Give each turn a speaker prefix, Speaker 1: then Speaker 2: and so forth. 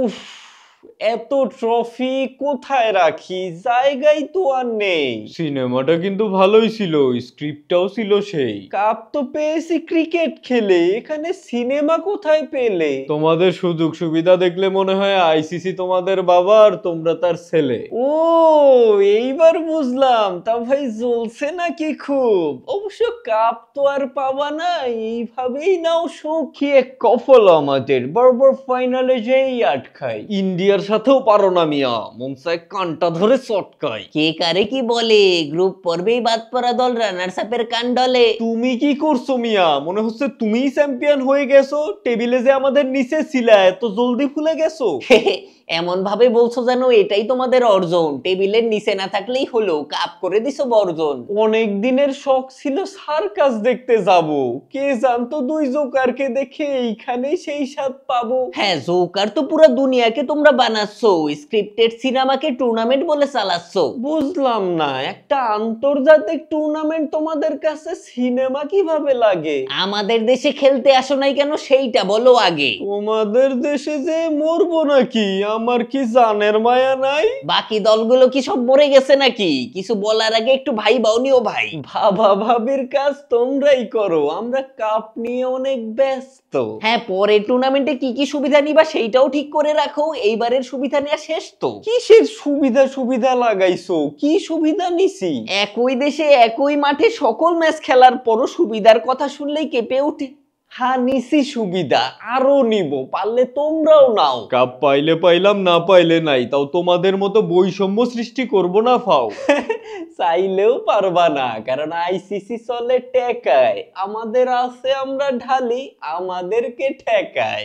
Speaker 1: উফ, এত ট্রফি কোথায় রাখি, জায়গায় তো আর নেই।
Speaker 2: সিনেমাটা কিন্তু ভালোই ছিল, স্ক্রিপ্টটাও ছিল সেই।
Speaker 1: কাপ তো পেয়েছি ক্রিকেট খেলে, এখানে সিনেমা কোথায় পেলে?
Speaker 2: তোমাদের সুযোগ সুবিধা দেখলে মনে হয় আইসিসি তোমাদের বাবা আর তোমরা তার ছেলে।
Speaker 1: ও, এইবার বুঝলাম। তা ভাই জ্বলছে নাকি খুব? অবশ্য কাপ তো আর পাবা না, এইভাবেই নাও সৌখী এক কফল আমাদের, বরাবর ফাইনালে যেই আটকাই।
Speaker 2: ইন্ডিয়ার সাথেও পারো না মিয়া, মন চায় কানটা ধরে চটকাই।
Speaker 3: কে কারে কি বলে, গ্রুপ পর্বেই বাদ পড়া দল রানার্স আপের কান্ডলে।
Speaker 2: তুমি কি করছো মিয়া? মনে হচ্ছে তুমিই চ্যাম্পিয়ন হয়ে গেছো। টেবিলে যে আমাদের নিচে ছিলা, এত জলদি ভুলে গেছো?
Speaker 3: এমন ভাবে বলছো যেন এটাই তোমাদের অর্জন, টেবিলের নিচে না থাকলেই হলো, কাপ করে দিছো বর্জন।
Speaker 1: অনেক দিনের শখ ছিল সার্কাস দেখতে যাব, কে জানতো দুই জোকারকে দেখে এইখানেই সেই স্বাদ পাবো।
Speaker 3: হ্যাঁ, জোকার তো পুরো দুনিয়াকে তোমরা বানাচ্ছো, স্ক্রিপ্টেড সিনেমাকে টুর্নামেন্ট বলে চালাচ্ছো।
Speaker 1: বুঝলাম না, একটা আন্তর্জাতিক টুর্নামেন্ট তোমাদের কাছে সিনেমা কিভাবে লাগে?
Speaker 3: আমাদের দেশে খেলতে আসো নাই কেন সেইটা বলো আগে।
Speaker 1: তোমাদের দেশে যে মরবো নাকি, আমার কি জানের মায়া নাই?
Speaker 3: বাকি দলগুলো কি সব মরে গেছে নাকি? কিছু বলার আগে একটু ভাই বাউনিও ভাই।
Speaker 1: ভাবা ভাবির কাজ তোমরাই করো, আমরা কাপ নিয়ে অনেক ব্যস্ত।
Speaker 3: হ্যাঁ, পরে টুর্নামেন্টে কি কি সুবিধা নিবা সেইটাও ঠিক করে রাখো, এইবারের সুবিধা নেওয়া শেষ তো।
Speaker 1: কিসের সুবিধা সুবিধা লাগাইছো? কি সুবিধা নিছি?
Speaker 3: একই দেশে একই মাঠে সকল ম্যাচ খেলার পরও সুবিধার কথা শুনলেই কেঁপে ওঠে।
Speaker 1: হ্যাঁ নিছি সুবিধা, আরো নিব, পারলে তোমরাও নাও।
Speaker 2: কাপ পাইলে পাইলাম, না পাইলে নাই, তাও তোমাদের মতো বৈষম্য সৃষ্টি করব না ফাও।
Speaker 1: চাইলেও পারবা না, কারণ আইসিসি চলে টেকায়, আমাদের আছে আমরা ঢালি, আমাদেরকে ঠেকায়।